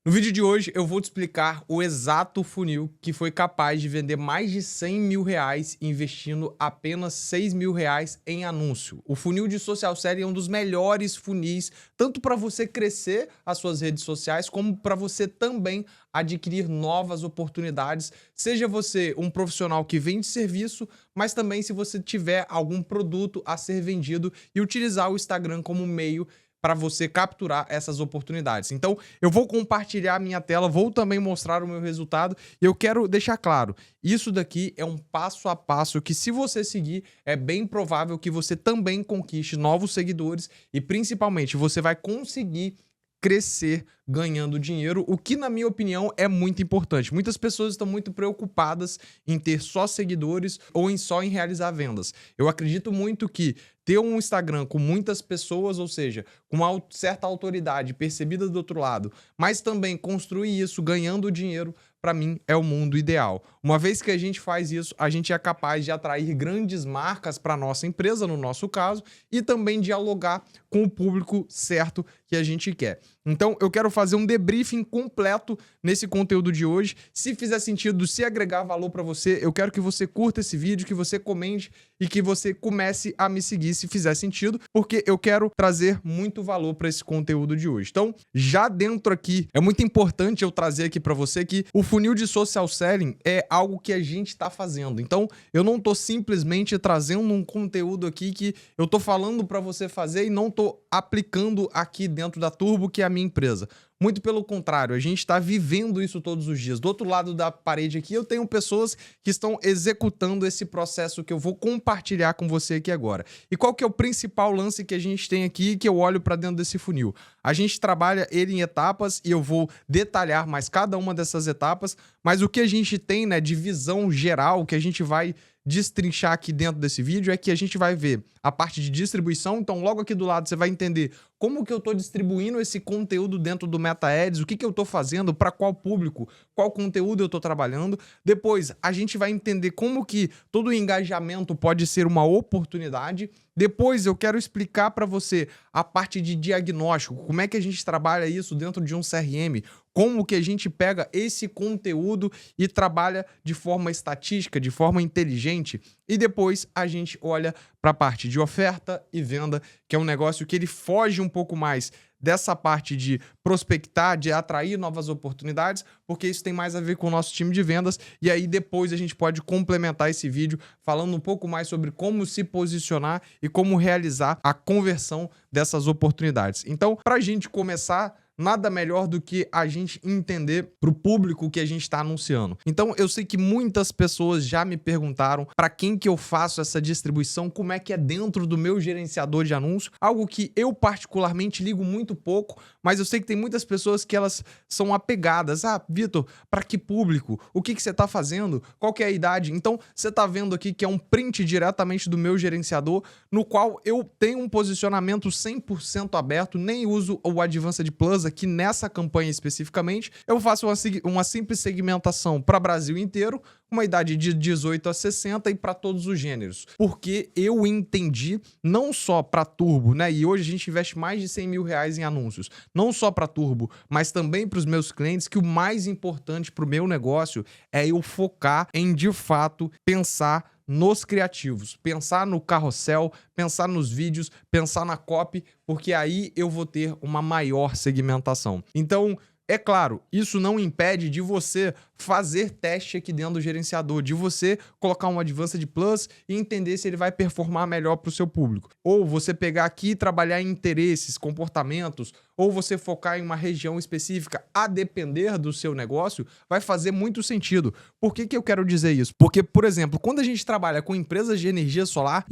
No vídeo de hoje eu vou te explicar o exato funil que foi capaz de vender mais de 100 mil reais investindo apenas 6 mil reais em anúncio. O funil de social selling é um dos melhores funis, tanto para você crescer as suas redes sociais, como para você também adquirir novas oportunidades, seja você um profissional que vende serviço, mas também se você tiver algum produto a ser vendido e utilizar o Instagram como meio para você capturar essas oportunidades. Então, eu vou compartilhar a minha tela, vou também mostrar o meu resultado e eu quero deixar claro, isso daqui é um passo a passo que, se você seguir, é bem provável que você também conquiste novos seguidores e, principalmente, você vai conseguir crescer ganhando dinheiro, o que, na minha opinião, é muito importante. Muitas pessoas estão muito preocupadas em ter só seguidores ou só em realizar vendas. Eu acredito muito que ter um Instagram com muitas pessoas, ou seja, com uma certa autoridade percebida do outro lado, mas também construir isso ganhando dinheiro, para mim, é o mundo ideal. Uma vez que a gente faz isso, a gente é capaz de atrair grandes marcas para nossa empresa, no nosso caso, e também dialogar com o público certo que a gente quer. Então, eu quero fazer um debriefing completo nesse conteúdo de hoje. Se fizer sentido, se agregar valor para você, eu quero que você curta esse vídeo, que você comente e que você comece a me seguir se fizer sentido, porque eu quero trazer muito valor para esse conteúdo de hoje. Então, já dentro aqui, é muito importante eu trazer aqui para você que o funil de social selling é algo que a gente está fazendo. Então, eu não estou simplesmente trazendo um conteúdo aqui que eu estou falando para você fazer e não estou aplicando aqui dentro da Turbo, que é a minha empresa. Muito pelo contrário, a gente está vivendo isso todos os dias. Do outro lado da parede aqui, eu tenho pessoas que estão executando esse processo que eu vou compartilhar com você aqui agora. E qual que é o principal lance que a gente tem aqui que eu olho para dentro desse funil? A gente trabalha ele em etapas e eu vou detalhar mais cada uma dessas etapas, mas o que a gente tem, né, de visão geral, que a gente vai destrinchar aqui dentro desse vídeo, é que a gente vai ver a parte de distribuição. Então, logo aqui do lado, você vai entender como que eu estou distribuindo esse conteúdo dentro do Meta Ads, o que que eu estou fazendo, para qual público, qual conteúdo eu estou trabalhando. Depois, a gente vai entender como que todo o engajamento pode ser uma oportunidade. Depois, eu quero explicar para você a parte de diagnóstico, como é que a gente trabalha isso dentro de um CRM, como que a gente pega esse conteúdo e trabalha de forma estatística, de forma inteligente. E depois a gente olha para a parte de oferta e venda, que é um negócio que ele foge um pouco mais dessa parte de prospectar, de atrair novas oportunidades, porque isso tem mais a ver com o nosso time de vendas. E aí depois a gente pode complementar esse vídeo falando um pouco mais sobre como se posicionar e como realizar a conversão dessas oportunidades. Então, para a gente começar, nada melhor do que a gente entender para o público que a gente está anunciando. Então, eu sei que muitas pessoas já me perguntaram para quem que eu faço essa distribuição, como é que é dentro do meu gerenciador de anúncio, algo que eu particularmente ligo muito pouco, mas eu sei que tem muitas pessoas que elas são apegadas. Ah, Vitor, para que público? O que que você está fazendo? Qual que é a idade? Então, você está vendo aqui que é um print diretamente do meu gerenciador, no qual eu tenho um posicionamento 100% aberto, nem uso o Advanced Plus aqui nessa campanha especificamente. Eu faço uma simples segmentação para o Brasil inteiro, uma idade de 18 a 60 e para todos os gêneros. Porque eu entendi, não só para Turbo, né? E hoje a gente investe mais de 100 mil reais em anúncios, não só para Turbo, mas também para os meus clientes, que o mais importante para o meu negócio é eu focar em, de fato, pensar nos criativos, pensar no carrossel, pensar nos vídeos, pensar na copy, porque aí eu vou ter uma maior segmentação. Então, é claro, isso não impede de você fazer teste aqui dentro do gerenciador, de você colocar um Advanced Plus e entender se ele vai performar melhor para o seu público. Ou você pegar aqui e trabalhar em interesses, comportamentos, ou você focar em uma região específica, a depender do seu negócio, vai fazer muito sentido. Por que que eu quero dizer isso? Porque, por exemplo, quando a gente trabalha com empresas de energia solar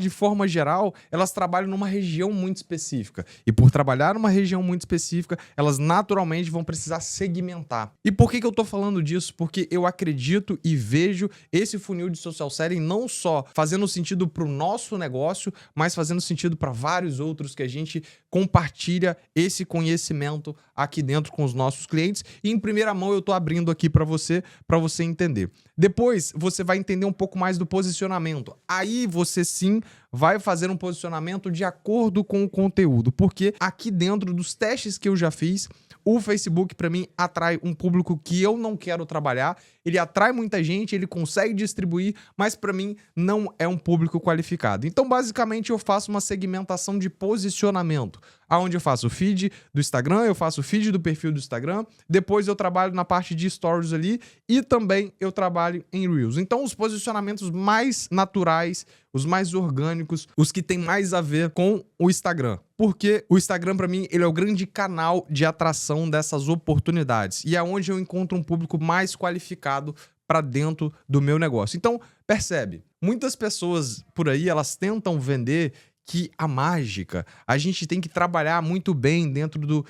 de forma geral, elas trabalham numa região muito específica. E por trabalhar numa região muito específica, elas naturalmente vão precisar segmentar. E por que que eu tô falando disso? Porque eu acredito e vejo esse funil de social selling não só fazendo sentido para o nosso negócio, mas fazendo sentido para vários outros que a gente compartilha esse conhecimento aqui dentro com os nossos clientes. E em primeira mão eu tô abrindo aqui para você entender. Depois você vai entender um pouco mais do posicionamento. Aí você sim vai fazer um posicionamento de acordo com o conteúdo, porque aqui dentro dos testes que eu já fiz, o Facebook, para mim, atrai um público que eu não quero trabalhar. Ele atrai muita gente, ele consegue distribuir, mas para mim não é um público qualificado. Então, basicamente, eu faço uma segmentação de posicionamento, onde eu faço o feed do Instagram, eu faço o feed do perfil do Instagram, depois eu trabalho na parte de stories ali e também eu trabalho em Reels. Então, os posicionamentos mais naturais, os mais orgânicos, os que têm mais a ver com o Instagram. Porque o Instagram, para mim, ele é o grande canal de atração dessas oportunidades. E é onde eu encontro um público mais qualificado para dentro do meu negócio. Então, percebe, muitas pessoas por aí, elas tentam vender que a mágica, a gente tem que trabalhar muito bem dentro do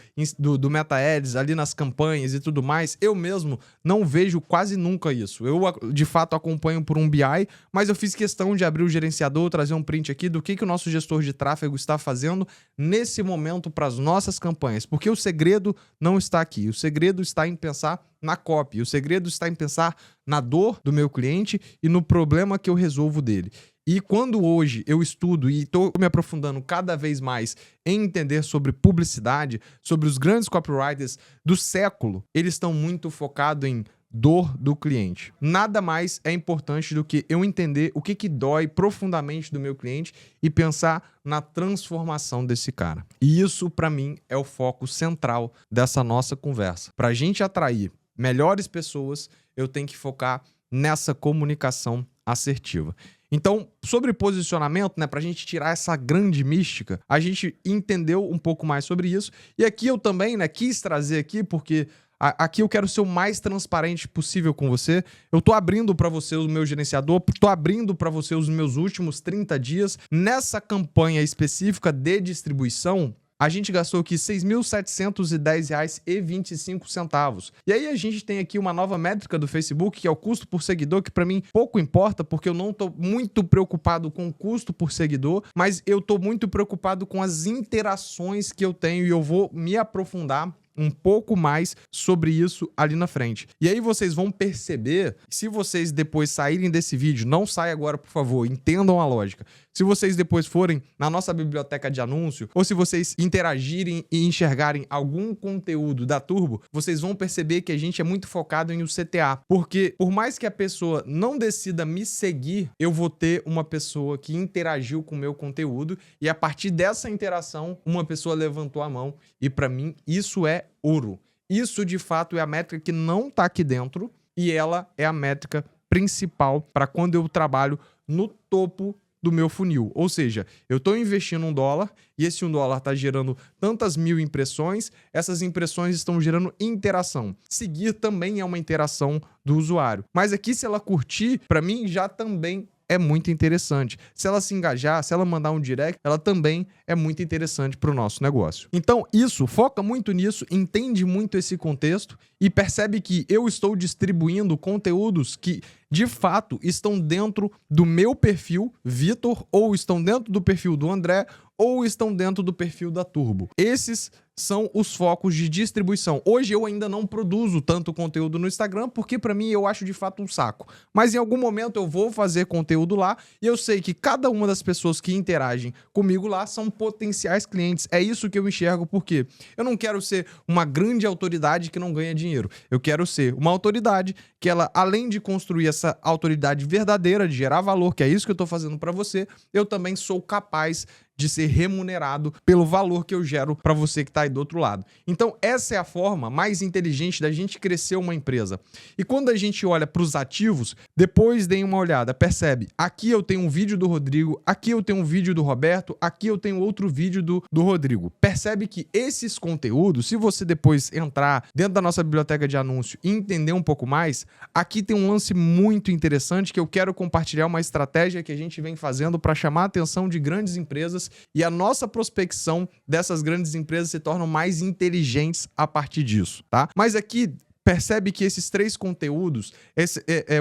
Meta Ads, ali nas campanhas e tudo mais. Eu mesmo não vejo quase nunca isso. Eu, de fato, acompanho por um BI, mas eu fiz questão de abrir o gerenciador, trazer um print aqui do que o nosso gestor de tráfego está fazendo nesse momento para as nossas campanhas. Porque o segredo não está aqui. O segredo está em pensar na copy. O segredo está em pensar na dor do meu cliente e no problema que eu resolvo dele. E quando hoje eu estudo e estou me aprofundando cada vez mais em entender sobre publicidade, sobre os grandes copywriters do século, eles estão muito focados em dor do cliente. Nada mais é importante do que eu entender o que dói profundamente do meu cliente e pensar na transformação desse cara. E isso, para mim, é o foco central dessa nossa conversa. Para a gente atrair melhores pessoas, eu tenho que focar nessa comunicação assertiva. Então, sobre posicionamento, né, para a gente tirar essa grande mística, a gente entendeu um pouco mais sobre isso. E aqui eu também, né, quis trazer aqui, porque aqui eu quero ser o mais transparente possível com você. Eu tô abrindo para você o meu gerenciador, tô abrindo para você os meus últimos 30 dias. Nessa campanha específica de distribuição, a gente gastou aqui R$ 6.710,25. E aí a gente tem aqui uma nova métrica do Facebook, que é o custo por seguidor, que para mim pouco importa, porque eu não estou muito preocupado com o custo por seguidor, mas eu estou muito preocupado com as interações que eu tenho e eu vou me aprofundar um pouco mais sobre isso ali na frente. E aí vocês vão perceber, se vocês depois saírem desse vídeo, não saia agora, por favor, entendam a lógica. Se vocês depois forem na nossa biblioteca de anúncio, ou se vocês interagirem e enxergarem algum conteúdo da Turbo, vocês vão perceber que a gente é muito focado em o CTA. Porque por mais que a pessoa não decida me seguir, eu vou ter uma pessoa que interagiu com o meu conteúdo e a partir dessa interação, uma pessoa levantou a mão e para mim isso é ouro. Isso de fato é a métrica que não está aqui dentro e ela é a métrica principal para quando eu trabalho no topo do meu funil. Ou seja, eu estou investindo $1 e esse $1 está gerando tantas mil impressões, essas impressões estão gerando interação. Seguir também é uma interação do usuário. Mas aqui, se ela curtir, para mim já também é muito interessante. Se ela se engajar, se ela mandar um direct, ela também é muito interessante para o nosso negócio. Então, isso, foca muito nisso, entende muito esse contexto e percebe que eu estou distribuindo conteúdos que, de fato, estão dentro do meu perfil, Vitor, ou estão dentro do perfil do André, ou estão dentro do perfil da Turbo. Esses são os focos de distribuição. Hoje eu ainda não produzo tanto conteúdo no Instagram, porque para mim eu acho de fato um saco. Mas em algum momento eu vou fazer conteúdo lá e eu sei que cada uma das pessoas que interagem comigo lá são potenciais clientes. É isso que eu enxergo, porque eu não quero ser uma grande autoridade que não ganha dinheiro. Eu quero ser uma autoridade que ela, além de construir essa autoridade verdadeira, de gerar valor, que é isso que eu estou fazendo para você, eu também sou capaz de ser remunerado pelo valor que eu gero para você que está aí do outro lado. Então, essa é a forma mais inteligente da gente crescer uma empresa. E quando a gente olha para os ativos, depois deem uma olhada, percebe? Aqui eu tenho um vídeo do Rodrigo, aqui eu tenho um vídeo do Roberto, aqui eu tenho outro vídeo do Rodrigo. Percebe que esses conteúdos, se você depois entrar dentro da nossa biblioteca de anúncio e entender um pouco mais, aqui tem um lance muito interessante que eu quero compartilhar, uma estratégia que a gente vem fazendo para chamar a atenção de grandes empresas e a nossa prospecção dessas grandes empresas se tornam mais inteligentes a partir disso, tá? Mas aqui, percebe que esses 3 conteúdos,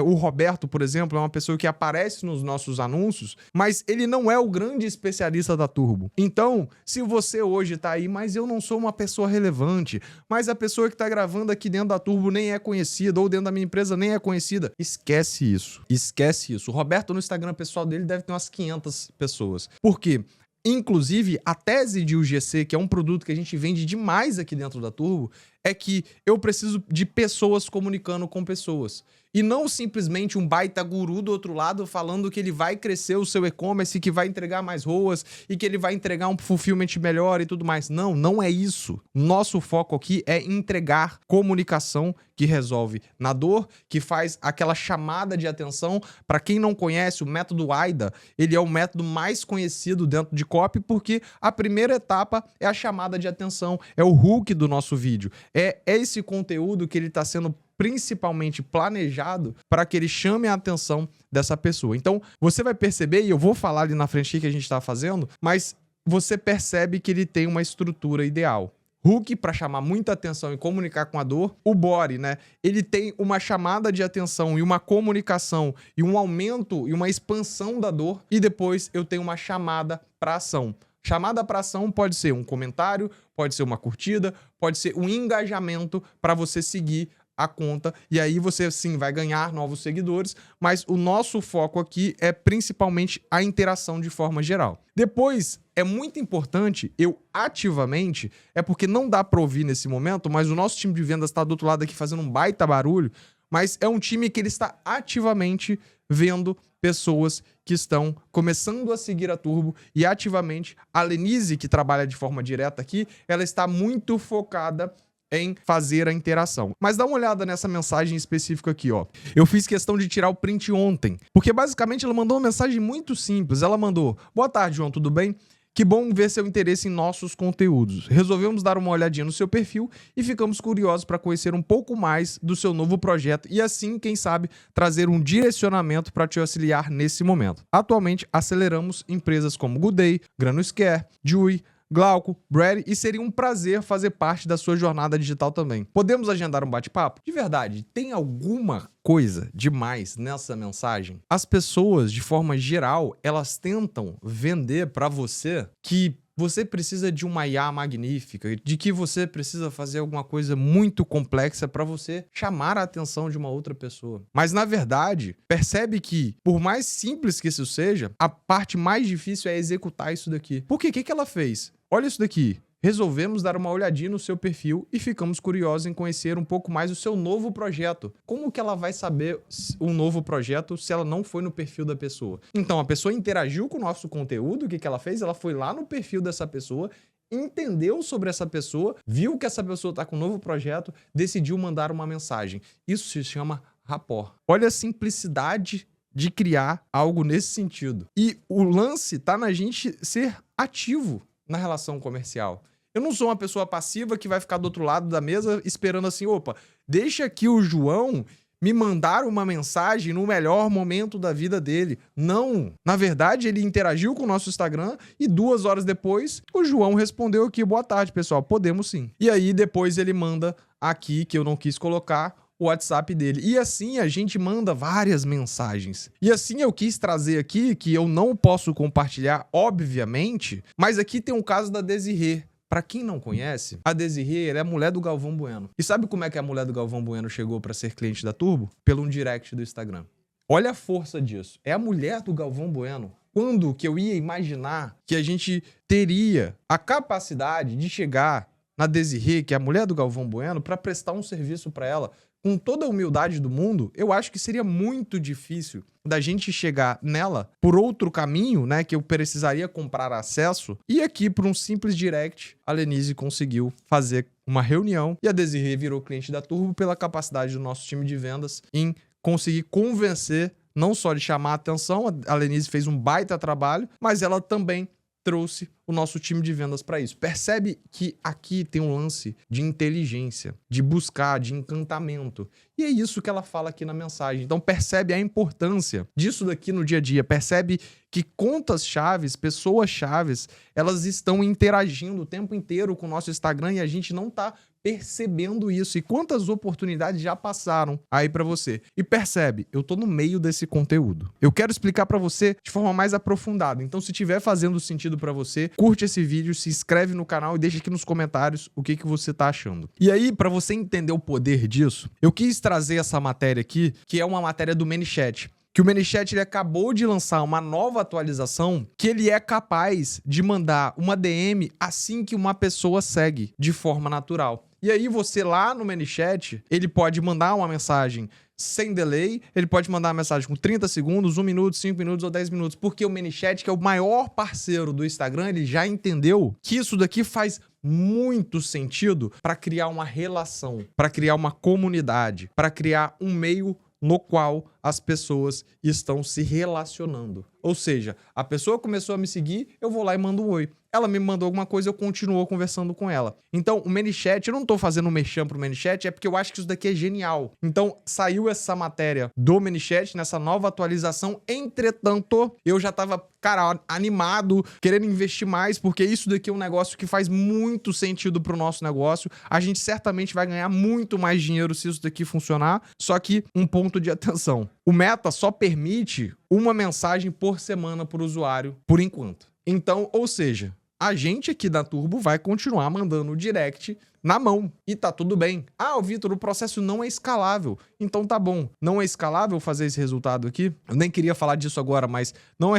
o Roberto, por exemplo, é uma pessoa que aparece nos nossos anúncios, mas ele não é o grande especialista da Turbo. Então, se você hoje tá aí, mas eu não sou uma pessoa relevante, mas a pessoa que tá gravando aqui dentro da Turbo nem é conhecida, ou dentro da minha empresa nem é conhecida, esquece isso. Esquece isso. O Roberto, no Instagram pessoal dele, deve ter umas 500 pessoas. Por quê? Inclusive, a tese de UGC, que é um produto que a gente vende demais aqui dentro da Turbo, é que eu preciso de pessoas comunicando com pessoas. E não simplesmente um baita guru do outro lado falando que ele vai crescer o seu e-commerce, que vai entregar mais ROAS e que ele vai entregar um fulfillment melhor e tudo mais. Não, não é isso. Nosso foco aqui é entregar comunicação que resolve na dor, que faz aquela chamada de atenção. Para quem não conhece, o método AIDA, ele é o método mais conhecido dentro de copy, porque a primeira etapa é a chamada de atenção, é o hook do nosso vídeo. É esse conteúdo que ele está sendo principalmente planejado para que ele chame a atenção dessa pessoa. Então, você vai perceber, e eu vou falar ali na frente o que a gente está fazendo, mas você percebe que ele tem uma estrutura ideal. Hook para chamar muita atenção e comunicar com a dor. O body, né? Ele tem uma chamada de atenção e uma comunicação e um aumento e uma expansão da dor. E depois eu tenho uma chamada para ação. Chamada para ação pode ser um comentário, pode ser uma curtida, pode ser um engajamento para você seguir a conta, e aí você sim vai ganhar novos seguidores, mas o nosso foco aqui é principalmente a interação de forma geral. Depois, é muito importante eu ativamente, é porque não dá para ouvir nesse momento, mas o nosso time de vendas está do outro lado aqui fazendo um baita barulho, mas é um time que ele está ativamente vendo pessoas que estão começando a seguir a Turbo e ativamente a Lenise, que trabalha de forma direta aqui, ela está muito focada em fazer a interação. Mas dá uma olhada nessa mensagem específica aqui, ó. Eu fiz questão de tirar o print ontem, porque basicamente ela mandou uma mensagem muito simples. Ela mandou: boa tarde, João, tudo bem? Que bom ver seu interesse em nossos conteúdos. Resolvemos dar uma olhadinha no seu perfil e ficamos curiosos para conhecer um pouco mais do seu novo projeto e assim, quem sabe, trazer um direcionamento para te auxiliar nesse momento. Atualmente, aceleramos empresas como Good Day, Granoscare, Jui, Glauco, Brady, e seria um prazer fazer parte da sua jornada digital também. Podemos agendar um bate-papo? De verdade, tem alguma coisa demais nessa mensagem? As pessoas, de forma geral, elas tentam vender para você que você precisa de uma IA magnífica, de que você precisa fazer alguma coisa muito complexa para você chamar a atenção de uma outra pessoa. Mas, na verdade, percebe que, por mais simples que isso seja, a parte mais difícil é executar isso daqui. Por quê? O que ela fez? Olha isso daqui. Resolvemos dar uma olhadinha no seu perfil e ficamos curiosos em conhecer um pouco mais o seu novo projeto. Como que ela vai saber um novo projeto se ela não foi no perfil da pessoa? Então, a pessoa interagiu com o nosso conteúdo, o que ela fez? Ela foi lá no perfil dessa pessoa, entendeu sobre essa pessoa, viu que essa pessoa está com um novo projeto, decidiu mandar uma mensagem. Isso se chama rapport. Olha a simplicidade de criar algo nesse sentido. E o lance tá na gente ser ativo na relação comercial. Eu não sou uma pessoa passiva que vai ficar do outro lado da mesa esperando assim, opa, deixa aqui o João me mandar uma mensagem no melhor momento da vida dele. Não. Na verdade, ele interagiu com o nosso Instagram e 2 horas depois, o João respondeu aqui, boa tarde, pessoal, podemos sim. E aí, depois ele manda aqui, que eu não quis colocar, o WhatsApp dele. E assim a gente manda várias mensagens. E assim eu quis trazer aqui, que eu não posso compartilhar, obviamente, mas aqui tem um caso da Desirê. Pra quem não conhece, a Desirê, ela é a mulher do Galvão Bueno. E sabe como é que a mulher do Galvão Bueno chegou pra ser cliente da Turbo? Pelo um direct do Instagram. Olha a força disso. É a mulher do Galvão Bueno. Quando que eu ia imaginar que a gente teria a capacidade de chegar na Desirê, que é a mulher do Galvão Bueno, pra prestar um serviço pra ela? Com toda a humildade do mundo, eu acho que seria muito difícil da gente chegar nela por outro caminho, né, que eu precisaria comprar acesso, e aqui por um simples direct, a Lenise conseguiu fazer uma reunião e a Desirê virou cliente da Turbo pela capacidade do nosso time de vendas em conseguir convencer, não só de chamar a atenção, a Lenise fez um baita trabalho, mas ela também trouxe o nosso time de vendas para isso. Percebe que aqui tem um lance de inteligência, de buscar, de encantamento. E é isso que ela fala aqui na mensagem. Então percebe a importância disso daqui no dia a dia. Percebe que contas chaves, pessoas chaves, elas estão interagindo o tempo inteiro com o nosso Instagram e a gente não tá percebendo isso e quantas oportunidades já passaram aí pra você. E percebe, eu tô no meio desse conteúdo. Eu quero explicar pra você de forma mais aprofundada. Então, se tiver fazendo sentido pra você, curte esse vídeo, se inscreve no canal e deixa aqui nos comentários o que você tá achando. E aí, pra você entender o poder disso, eu quis trazer essa matéria aqui, que é uma matéria do ManyChat. Que o ManyChat ele acabou de lançar uma nova atualização que ele é capaz de mandar uma DM assim que uma pessoa segue, de forma natural. E aí você lá no ManyChat, ele pode mandar uma mensagem sem delay, ele pode mandar uma mensagem com 30 segundos, 1 minuto, 5 minutos ou 10 minutos, porque o ManyChat, que é o maior parceiro do Instagram, ele já entendeu que isso daqui faz muito sentido para criar uma relação, para criar uma comunidade, para criar um meio no qual as pessoas estão se relacionando. Ou seja, a pessoa começou a me seguir, eu vou lá e mando um oi. Ela me mandou alguma coisa, eu continuo conversando com ela. Então, o ManyChat, eu não tô fazendo um merchan pro ManyChat, é porque eu acho que isso daqui é genial. Então, saiu essa matéria do ManyChat, nessa nova atualização. Entretanto, eu já tava, cara, animado, querendo investir mais, porque isso daqui é um negócio que faz muito sentido pro nosso negócio. A gente certamente vai ganhar muito mais dinheiro se isso daqui funcionar. Só que, um ponto de atenção. O Meta só permite uma mensagem por semana por usuário, por enquanto. Então, ou seja, a gente aqui da Turbo vai continuar mandando o direct na mão. E tá tudo bem. Ah, Vitor, o processo não é escalável. Então tá bom. Não é escalável fazer esse resultado aqui? Eu nem queria falar disso agora, mas não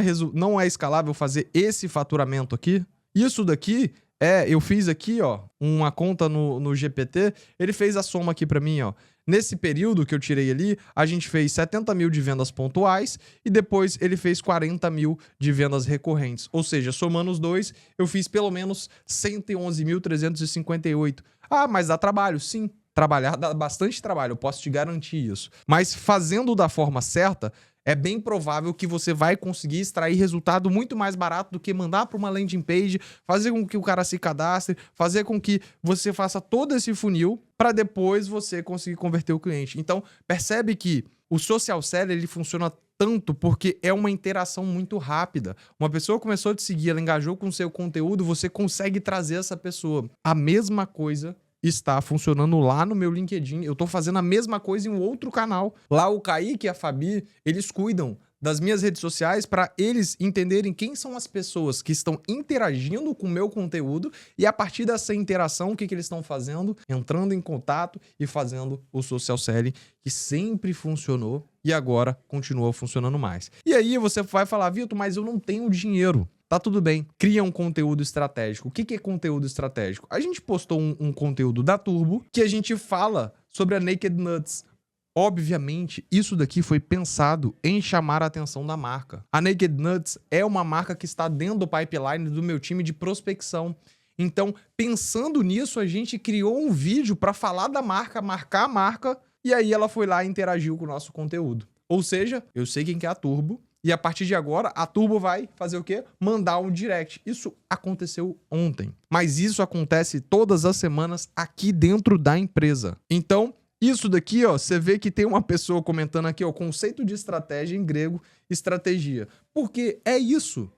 é escalável fazer esse faturamento aqui? Isso daqui eu fiz aqui, ó, uma conta no GPT, ele fez a soma aqui pra mim, ó. Nesse período que eu tirei ali, a gente fez 70 mil de vendas pontuais e depois ele fez 40 mil de vendas recorrentes. Ou seja, somando os dois, eu fiz pelo menos 111.358. Ah, mas dá trabalho? Sim. Trabalhar dá bastante trabalho, eu posso te garantir isso. Mas fazendo da forma certa, é bem provável que você vai conseguir extrair resultado muito mais barato do que mandar para uma landing page, fazer com que o cara se cadastre, fazer com que você faça todo esse funil para depois você conseguir converter o cliente. Então, percebe que o social selling ele funciona tanto porque é uma interação muito rápida. Uma pessoa começou a te seguir, ela engajou com o seu conteúdo, você consegue trazer essa pessoa. A mesma coisa está funcionando lá no meu LinkedIn. Eu tô fazendo a mesma coisa em um outro canal. Lá o Kaique e a Fabi, eles cuidam das minhas redes sociais para eles entenderem quem são as pessoas que estão interagindo com o meu conteúdo e a partir dessa interação, o que eles estão fazendo? Entrando em contato e fazendo o social selling, que sempre funcionou e agora continua funcionando mais. E aí você vai falar, Vitor, mas eu não tenho dinheiro. Tá tudo bem, cria um conteúdo estratégico. O que é conteúdo estratégico? A gente postou um conteúdo da Turbo que a gente fala sobre a Naked Nuts. Obviamente, isso daqui foi pensado em chamar a atenção da marca. A Naked Nuts é uma marca que está dentro do pipeline do meu time de prospecção. Então, pensando nisso, a gente criou um vídeo para falar da marca, marcar a marca, e aí ela foi lá e interagiu com o nosso conteúdo. Ou seja, eu sei quem que é a Turbo, e a partir de agora, a Turbo vai fazer o quê? Mandar um direct. Isso aconteceu ontem. Mas isso acontece todas as semanas aqui dentro da empresa. Então, isso daqui, ó, você vê que tem uma pessoa comentando aqui, ó, conceito de estratégia em grego, estratégia. Porque é isso.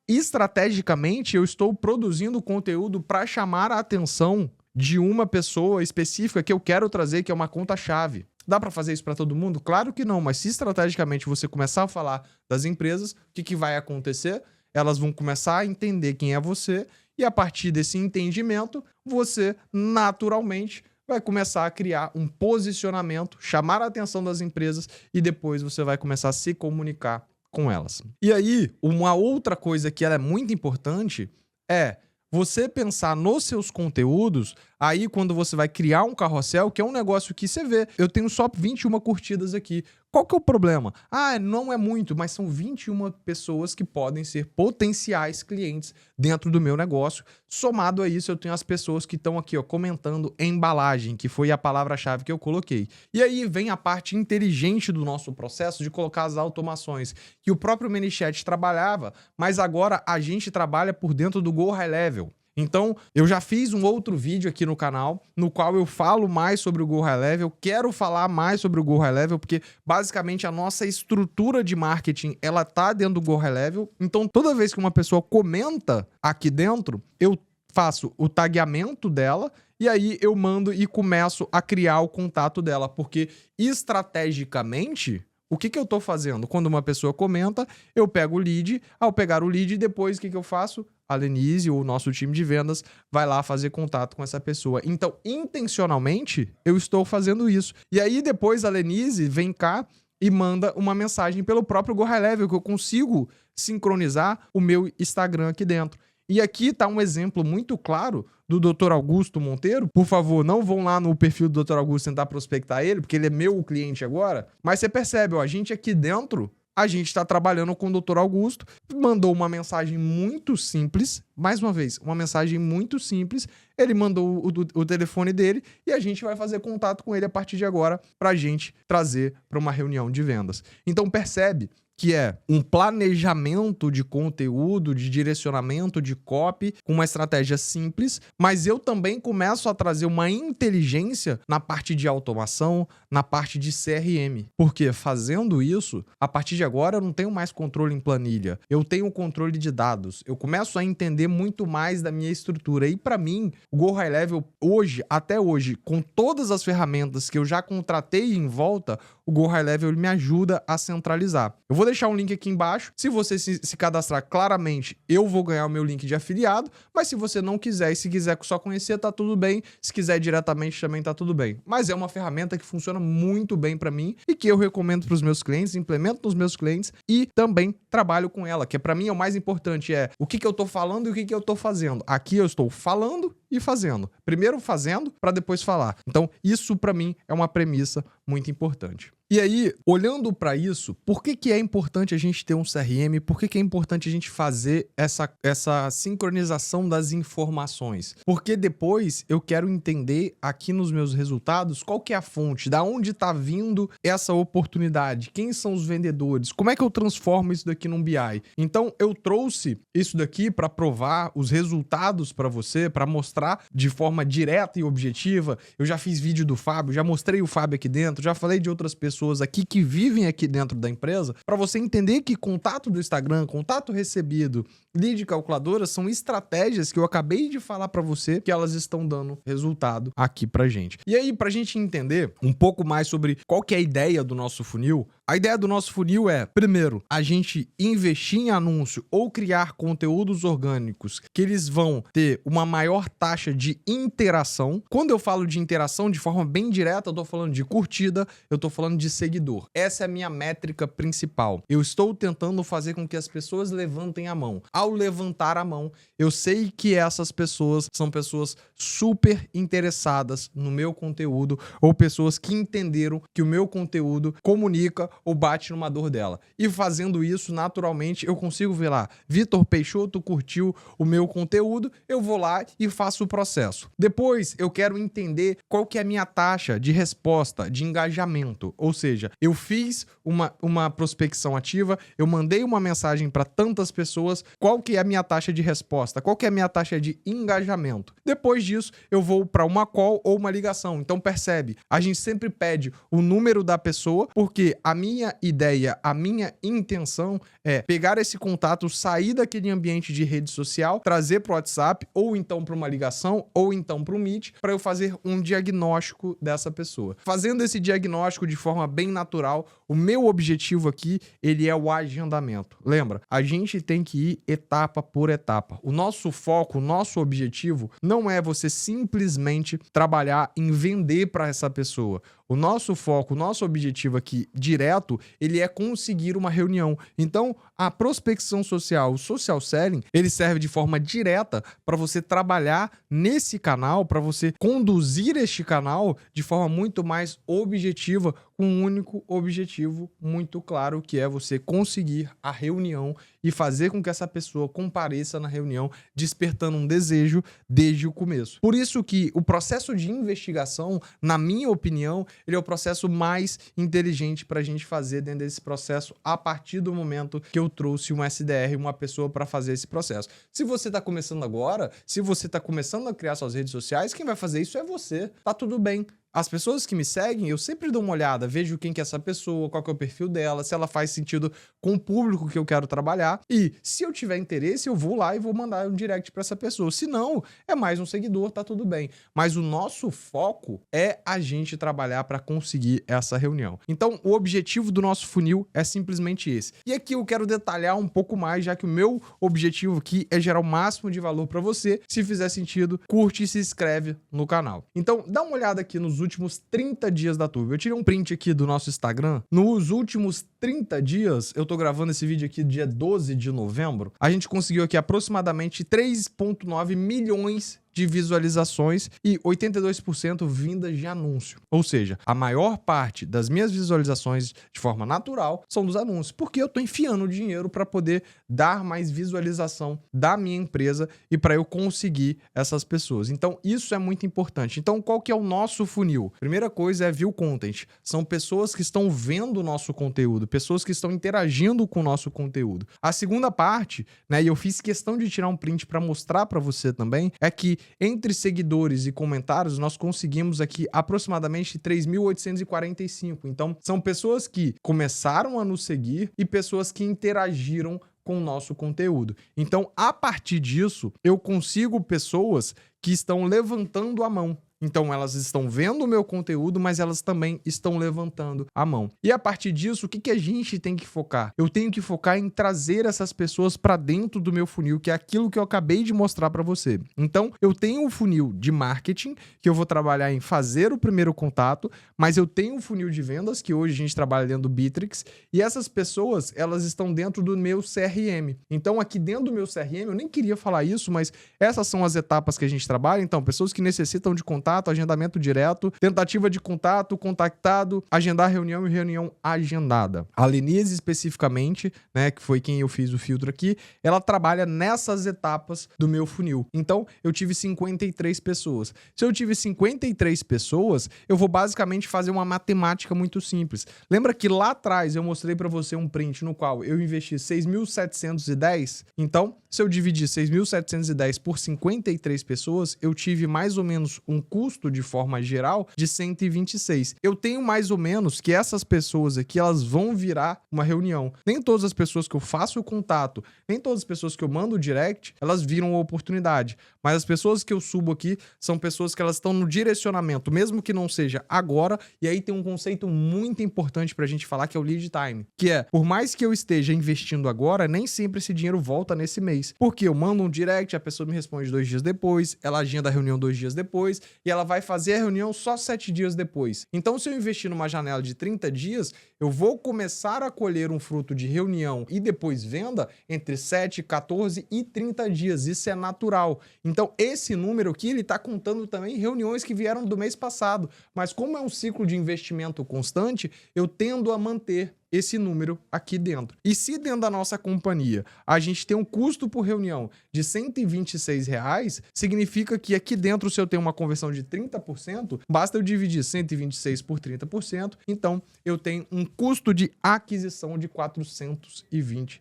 Estrategicamente, eu estou produzindo conteúdo para chamar a atenção de uma pessoa específica que eu quero trazer, que é uma conta-chave. Dá para fazer isso para todo mundo? Claro que não, mas se estrategicamente você começar a falar das empresas, o que vai acontecer? Elas vão começar a entender quem é você e a partir desse entendimento, você naturalmente vai começar a criar um posicionamento, chamar a atenção das empresas e depois você vai começar a se comunicar com elas. E aí, uma outra coisa que ela é muito importante é você pensar nos seus conteúdos, aí quando você vai criar um carrossel, que é um negócio que você vê, eu tenho só 21 curtidas aqui. Qual que é o problema? Ah, não é muito, mas são 21 pessoas que podem ser potenciais clientes dentro do meu negócio. Somado a isso, eu tenho as pessoas que estão aqui, ó, comentando embalagem, que foi a palavra-chave que eu coloquei. E aí vem a parte inteligente do nosso processo de colocar as automações, que o próprio ManyChat trabalhava, mas agora a gente trabalha por dentro do Go High Level. Então, eu já fiz um outro vídeo aqui no canal, no qual eu falo mais sobre o Go High Level, quero falar mais sobre o Go High Level, porque basicamente a nossa estrutura de marketing, ela tá dentro do Go High Level. Então, toda vez que uma pessoa comenta aqui dentro, eu faço o tagueamento dela e aí eu mando e começo a criar o contato dela, porque estrategicamente, o que eu tô fazendo? Quando uma pessoa comenta, eu pego o lead, ao pegar o lead, depois o que eu faço? A Lenise ou o nosso time de vendas vai lá fazer contato com essa pessoa. Então, intencionalmente, eu estou fazendo isso. E aí, depois a Lenise vem cá e manda uma mensagem pelo próprio Go High Level, que eu consigo sincronizar o meu Instagram aqui dentro. E aqui tá um exemplo muito claro do Dr. Augusto Monteiro. Por favor, não vão lá no perfil do Dr. Augusto tentar prospectar ele, porque ele é meu cliente agora. Mas você percebe, ó, a gente aqui dentro, a gente está trabalhando com o Dr. Augusto, mandou uma mensagem muito simples, mais uma vez, uma mensagem muito simples, ele mandou o telefone dele e a gente vai fazer contato com ele a partir de agora para a gente trazer para uma reunião de vendas. Então percebe que é um planejamento de conteúdo, de direcionamento, de copy, com uma estratégia simples, mas eu também começo a trazer uma inteligência na parte de automação, na parte de CRM. Porque fazendo isso, a partir de agora eu não tenho mais controle em planilha, eu tenho controle de dados, eu começo a entender muito mais da minha estrutura. E para mim, o Go High Level hoje, até hoje, com todas as ferramentas que eu já contratei em volta, o Go High Level me ajuda a centralizar. Eu vou deixar um link aqui embaixo. Se você se cadastrar, claramente, eu vou ganhar o meu link de afiliado, mas se você não quiser e se quiser só conhecer, tá tudo bem. Se quiser diretamente, também tá tudo bem. Mas é uma ferramenta que funciona muito bem para mim e que eu recomendo para os meus clientes, implemento nos meus clientes e também trabalho com ela, que para mim é o mais importante, é o que eu tô falando e o que eu tô fazendo. Aqui eu estou falando e fazendo. Primeiro fazendo para depois falar. Então, isso para mim é uma premissa muito importante. E aí, olhando para isso, por que é importante a gente ter um CRM? Por que é importante a gente fazer essa sincronização das informações? Porque depois eu quero entender aqui nos meus resultados qual que é a fonte, da onde está vindo essa oportunidade, quem são os vendedores, como é que eu transformo isso daqui num BI? Então, eu trouxe isso daqui para provar os resultados para você, para mostrar de forma direta e objetiva. Eu já fiz vídeo do Fábio, já mostrei o Fábio aqui dentro, já falei de outras pessoas aqui que vivem aqui dentro da empresa, para você entender que contato do Instagram, contato recebido, lead calculadora são estratégias que eu acabei de falar para você que elas estão dando resultado aqui pra gente. E aí, pra gente entender um pouco mais sobre qual que é a ideia do nosso funil, a ideia do nosso funil é, primeiro, a gente investir em anúncio ou criar conteúdos orgânicos que eles vão ter uma maior taxa de interação. Quando eu falo de interação de forma bem direta, eu tô falando de curtida, eu tô falando de seguidor. Essa é a minha métrica principal. Eu estou tentando fazer com que as pessoas levantem a mão. Ao levantar a mão, eu sei que essas pessoas são pessoas super interessadas no meu conteúdo ou pessoas que entenderam que o meu conteúdo comunica ou bate numa dor dela. E fazendo isso, naturalmente, eu consigo ver lá, Vitor Peixoto curtiu o meu conteúdo, eu vou lá e faço o processo. Depois, eu quero entender qual que é a minha taxa de resposta, de engajamento. Ou seja, eu fiz uma prospecção ativa, eu mandei uma mensagem para tantas pessoas, qual que é a minha taxa de resposta, qual que é a minha taxa de engajamento. Depois disso, eu vou para uma call ou uma ligação. Então percebe, a gente sempre pede o número da pessoa, porque a minha ideia, a minha intenção é pegar esse contato, sair daquele ambiente de rede social, trazer para o WhatsApp, ou então para uma ligação, ou então para o Meet, para eu fazer um diagnóstico dessa pessoa. Fazendo esse diagnóstico de forma bem natural, o meu objetivo aqui, ele é o agendamento. Lembra? A gente tem que ir etapa por etapa. O nosso foco, o nosso objetivo não é você simplesmente trabalhar em vender para essa pessoa. O nosso foco, o nosso objetivo aqui direto, ele é conseguir uma reunião. Então, a prospecção social, o social selling, ele serve de forma direta para você trabalhar nesse canal, para você conduzir este canal de forma muito mais objetiva, com um único objetivo muito claro, que é você conseguir a reunião e fazer com que essa pessoa compareça na reunião, despertando um desejo desde o começo. Por isso que o processo de investigação, na minha opinião, ele é o processo mais inteligente para a gente fazer dentro desse processo a partir do momento que eu trouxe um SDR, uma pessoa para fazer esse processo. Se você está começando agora, se você está começando a criar suas redes sociais, quem vai fazer isso é você. Tá tudo bem. as pessoas que me seguem, eu sempre dou uma olhada, vejo quem que é essa pessoa, qual que é o perfil dela, se ela faz sentido com o público que eu quero trabalhar. E se eu tiver interesse, eu vou lá e vou mandar um direct para essa pessoa. Se não, é mais um seguidor, tá tudo bem. Mas o nosso foco é a gente trabalhar para conseguir essa reunião. Então, o objetivo do nosso funil é simplesmente esse. E aqui eu quero detalhar um pouco mais, já que o meu objetivo aqui é gerar o máximo de valor para você. Se fizer sentido, curte e se inscreve no canal. Então, dá uma olhada aqui nos últimos 30 dias da turma. Eu tirei um print aqui do nosso Instagram. Nos últimos 30 dias, eu tô gravando esse vídeo aqui dia 12 de novembro, a gente conseguiu aqui aproximadamente 3,9 milhões de visualizações e 82% vindas de anúncio. Ou seja, a maior parte das minhas visualizações de forma natural são dos anúncios, porque eu tô enfiando dinheiro para poder dar mais visualização da minha empresa e para eu conseguir essas pessoas. Então, isso é muito importante. Então, qual que é o nosso funil? Primeira coisa é view content. São pessoas que estão vendo o nosso conteúdo, pessoas que estão interagindo com o nosso conteúdo. A segunda parte, né, e eu fiz questão de tirar um print para mostrar para você também, é que entre seguidores e comentários, nós conseguimos aqui aproximadamente 3.845. Então, são pessoas que começaram a nos seguir e pessoas que interagiram com o nosso conteúdo. Então, a partir disso, eu consigo pessoas que estão levantando a mão. Então, elas estão vendo o meu conteúdo, mas elas também estão levantando a mão. E a partir disso, o que a gente tem que focar? Eu tenho que focar em trazer essas pessoas para dentro do meu funil, que é aquilo que eu acabei de mostrar para você. Então, eu tenho um funil de marketing, que eu vou trabalhar em fazer o primeiro contato, mas eu tenho um funil de vendas, que hoje a gente trabalha dentro do Bitrix, e essas pessoas, elas estão dentro do meu CRM. Então, aqui dentro do meu CRM, eu nem queria falar isso, mas essas são as etapas que a gente trabalha. Então, pessoas que necessitam de contato, agendamento direto, tentativa de contato, contactado, agendar reunião e reunião agendada. A Lenise especificamente, né, que foi quem eu fiz o filtro aqui, ela trabalha nessas etapas do meu funil. Então, eu tive 53 pessoas. Se eu tive 53 pessoas, eu vou basicamente fazer uma matemática muito simples. Lembra que lá atrás eu mostrei para você um print no qual eu investi 6.710? Então, se eu dividir 6.710 por 53 pessoas, eu tive mais ou menos um custo de forma geral de 126. Eu tenho mais ou menos que essas pessoas aqui, elas vão virar uma reunião. Nem todas as pessoas que eu faço o contato, nem todas as pessoas que eu mando o direct, elas viram a oportunidade. Mas as pessoas que eu subo aqui são pessoas que elas estão no direcionamento, mesmo que não seja agora. E aí tem um conceito muito importante pra gente falar, que é o lead time. Que é, por mais que eu esteja investindo agora, nem sempre esse dinheiro volta nesse mês. Porque eu mando um direct, a pessoa me responde 2 dias depois, ela agenda a reunião 2 dias depois, e ela vai fazer a reunião só 7 dias depois. Então, se eu investir numa janela de 30 dias, eu vou começar a colher um fruto de reunião e depois venda entre 7, 14 e 30 dias. Isso é natural. Então, esse número aqui, ele está contando também reuniões que vieram do mês passado. Mas como é um ciclo de investimento constante, eu tendo a manter esse número aqui dentro. E se dentro da nossa companhia a gente tem um custo por reunião de R$126, significa que aqui dentro, se eu tenho uma conversão de 30%, basta eu dividir 126 por 30%, então eu tenho um custo de aquisição de R$420.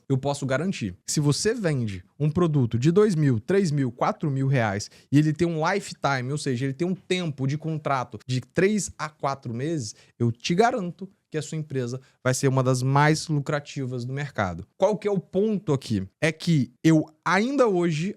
Eu posso garantir que se você vende um produto de R$2.000, R$3.000, R$4.000 e ele tem um lifetime, ou seja, ele tem um tempo de contrato de 3 a 4 meses, eu te garanto que a sua empresa vai ser uma das mais lucrativas do mercado. Qual que é o ponto aqui? É que eu ainda hoje,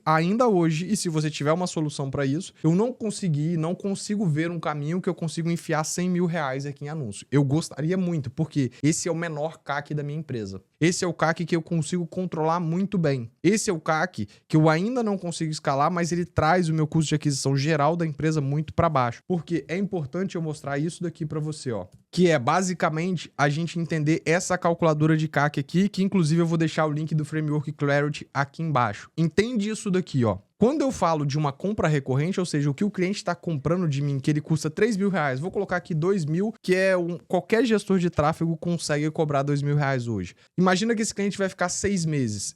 e se você tiver uma solução para isso, eu não consigo ver um caminho que eu consigo enfiar R$100.000 aqui em anúncio. Eu gostaria muito, porque esse é o menor CAC da minha empresa. Esse é o CAC que eu consigo controlar muito bem. Esse é o CAC que eu ainda não consigo escalar, mas ele traz o meu custo de aquisição geral da empresa muito para baixo. Porque é importante eu mostrar isso daqui para você, ó. Que é basicamente a gente entender essa calculadora de CAC aqui, que inclusive eu vou deixar o link do Framework Clarity aqui embaixo. Entende isso daqui, ó. Quando eu falo de uma compra recorrente, ou seja, o que o cliente está comprando de mim, que ele custa R$3.000, vou colocar aqui 2.000, que é qualquer gestor de tráfego consegue cobrar R$2.000 hoje. Imagina que esse cliente vai ficar 6 meses.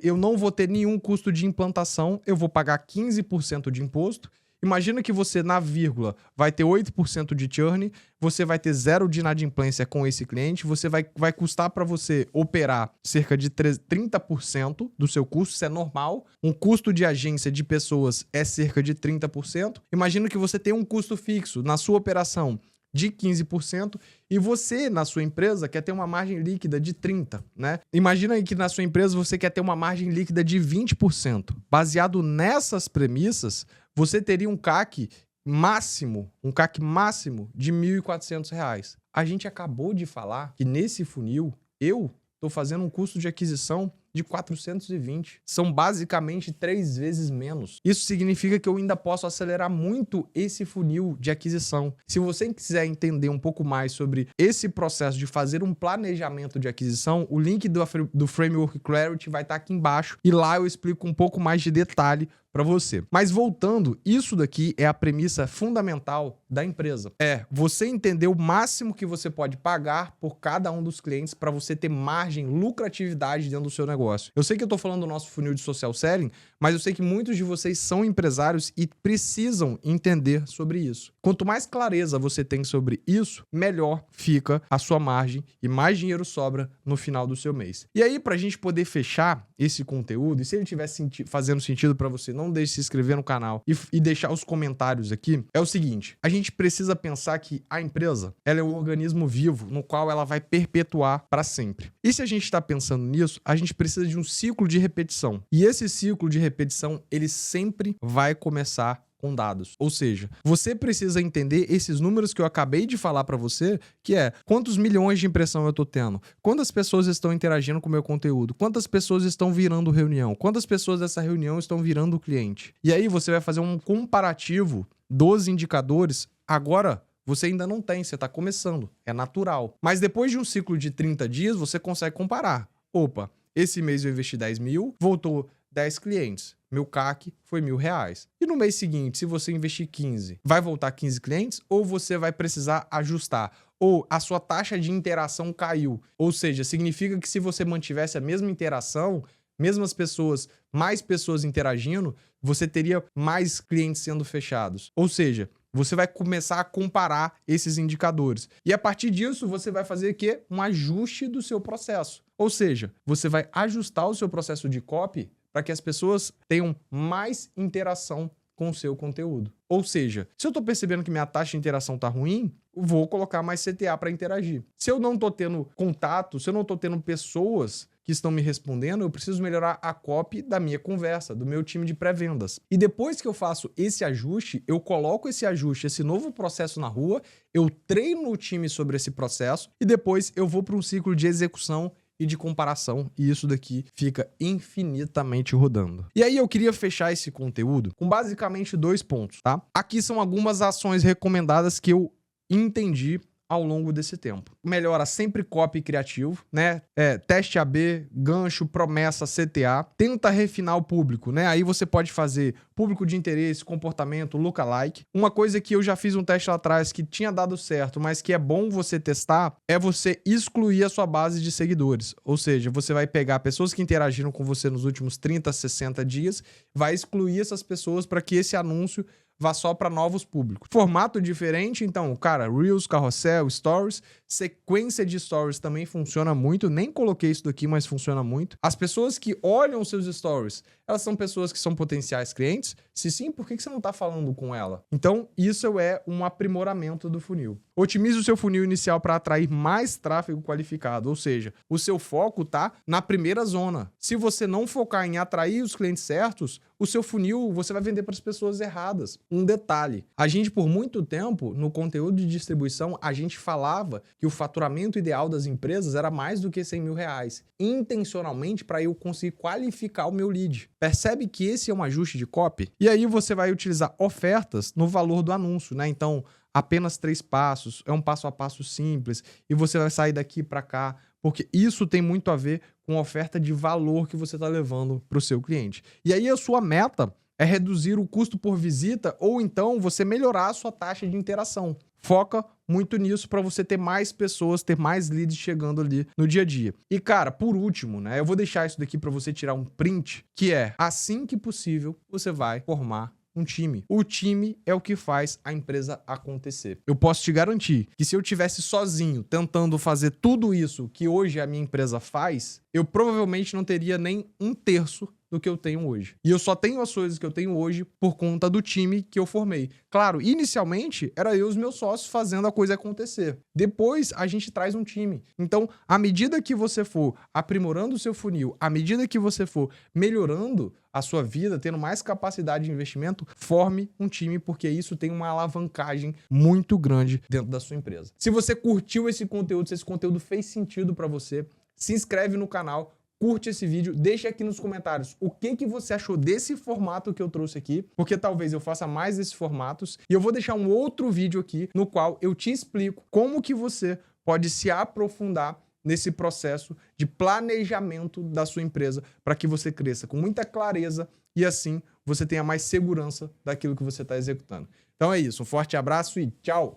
Eu não vou ter nenhum custo de implantação, eu vou pagar 15% de imposto Imagina que você, na vírgula, vai ter 8% de churn, você vai ter 0 de inadimplência com esse cliente, você vai custar para você operar cerca de 30% do seu custo, isso é normal. Um custo de agência de pessoas é cerca de 30%. Imagina que você tem um custo fixo na sua operação de 15% e você, na sua empresa, quer ter uma margem líquida de 30%, né? Imagina aí que na sua empresa você quer ter uma margem líquida de 20%. Baseado nessas premissas, você teria um CAC máximo de R$ 1.400. A gente acabou de falar que nesse funil, eu estou fazendo um custo de aquisição de 420. São basicamente 3 vezes menos. Isso significa que eu ainda posso acelerar muito esse funil de aquisição. Se você quiser entender um pouco mais sobre esse processo de fazer um planejamento de aquisição, o link do Framework Clarity vai estar aqui embaixo e lá eu explico um pouco mais de detalhe para você. Mas voltando, isso daqui é a premissa fundamental da empresa. É você entender o máximo que você pode pagar por cada um dos clientes para você ter margem, lucratividade dentro do seu negócio. Eu sei que eu tô falando do nosso funil de social selling, mas eu sei que muitos de vocês são empresários e precisam entender sobre isso. Quanto mais clareza você tem sobre isso, melhor fica a sua margem e mais dinheiro sobra no final do seu mês. E aí, para a gente poder fechar esse conteúdo, e se ele estiver fazendo sentido para você, não deixe de se inscrever no canal e deixar os comentários aqui, é o seguinte: a gente precisa pensar que a empresa, ela é um organismo vivo no qual ela vai perpetuar para sempre. E se a gente está pensando nisso, a gente precisa de um ciclo de repetição. E esse ciclo de repetição, ele sempre vai começar com dados. Ou seja, você precisa entender esses números que eu acabei de falar para você, que é quantos milhões de impressão eu tô tendo, quantas pessoas estão interagindo com o meu conteúdo, quantas pessoas estão virando reunião, quantas pessoas dessa reunião estão virando cliente. E aí você vai fazer um comparativo dos indicadores. Agora, você ainda não tem, você está começando, é natural. Mas depois de um ciclo de 30 dias, você consegue comparar. Opa, esse mês eu investi 10 mil, voltou 10 clientes. Meu CAC foi R$1.000. E no mês seguinte, se você investir 15, vai voltar 15 clientes ou você vai precisar ajustar? Ou a sua taxa de interação caiu. Ou seja, significa que se você mantivesse a mesma interação, mesmas pessoas, mais pessoas interagindo, você teria mais clientes sendo fechados. Ou seja, você vai começar a comparar esses indicadores. E a partir disso, você vai fazer o quê? Um ajuste do seu processo. Ou seja, você vai ajustar o seu processo de copy para que as pessoas tenham mais interação com o seu conteúdo. Ou seja, se eu estou percebendo que minha taxa de interação está ruim, vou colocar mais CTA para interagir. Se eu não estou tendo contato, se eu não estou tendo pessoas que estão me respondendo, eu preciso melhorar a copy da minha conversa, do meu time de pré-vendas. E depois que eu faço esse ajuste, eu coloco esse ajuste, esse novo processo na rua, eu treino o time sobre esse processo e depois eu vou para um ciclo de execução e de comparação, e isso daqui fica infinitamente rodando. E aí eu queria fechar esse conteúdo com basicamente 2 pontos, tá? Aqui são algumas ações recomendadas que eu entendi ao longo desse tempo. Melhora sempre copy criativo, né? Teste AB, gancho, promessa, CTA. Tenta refinar o público, né? Aí você pode fazer público de interesse, comportamento, lookalike. Uma coisa que eu já fiz um teste lá atrás que tinha dado certo, mas que é bom você testar, é você excluir a sua base de seguidores. Ou seja, você vai pegar pessoas que interagiram com você nos últimos 30, 60 dias, vai excluir essas pessoas para que esse anúncio vá só para novos públicos. Formato diferente, então, cara, Reels, Carrossel, Stories, sequência de Stories também funciona muito, nem coloquei isso daqui, mas funciona muito. As pessoas que olham seus Stories, elas são pessoas que são potenciais clientes? Se sim, por que você não está falando com ela? Então, isso é um aprimoramento do funil. Otimize o seu funil inicial para atrair mais tráfego qualificado, ou seja, o seu foco tá na primeira zona. Se você não focar em atrair os clientes certos, o seu funil você vai vender para as pessoas erradas. Um detalhe, a gente por muito tempo, no conteúdo de distribuição, a gente falava que o faturamento ideal das empresas era mais do que R$100 mil, intencionalmente para eu conseguir qualificar o meu lead. Percebe que esse é um ajuste de copy? E aí você vai utilizar ofertas no valor do anúncio, né? Então, apenas 3 passos, é um passo a passo simples, e você vai sair daqui para cá, porque isso tem muito a ver com a oferta de valor que você está levando para o seu cliente. E aí a sua meta é reduzir o custo por visita ou então você melhorar a sua taxa de interação. Foca muito nisso para você ter mais pessoas, ter mais leads chegando ali no dia a dia. E cara, por último, né, eu vou deixar isso daqui para você tirar um print, que é assim que possível você vai formar um time. O time é o que faz a empresa acontecer. Eu posso te garantir que se eu tivesse sozinho tentando fazer tudo isso que hoje a minha empresa faz, eu provavelmente não teria nem 1/3 do que eu tenho hoje. E eu só tenho as coisas que eu tenho hoje por conta do time que eu formei. Claro, inicialmente era eu e os meus sócios fazendo a coisa acontecer. Depois a gente traz um time. Então, à medida que você for aprimorando o seu funil, à medida que você for melhorando a sua vida, tendo mais capacidade de investimento, forme um time, porque isso tem uma alavancagem muito grande dentro da sua empresa. Se você curtiu esse conteúdo, se esse conteúdo fez sentido para você, se inscreve no canal, curte esse vídeo, deixa aqui nos comentários o que você achou desse formato que eu trouxe aqui, porque talvez eu faça mais desses formatos, e eu vou deixar um outro vídeo aqui no qual eu te explico como que você pode se aprofundar nesse processo de planejamento da sua empresa para que você cresça com muita clareza e assim você tenha mais segurança daquilo que você está executando. Então é isso, um forte abraço e tchau!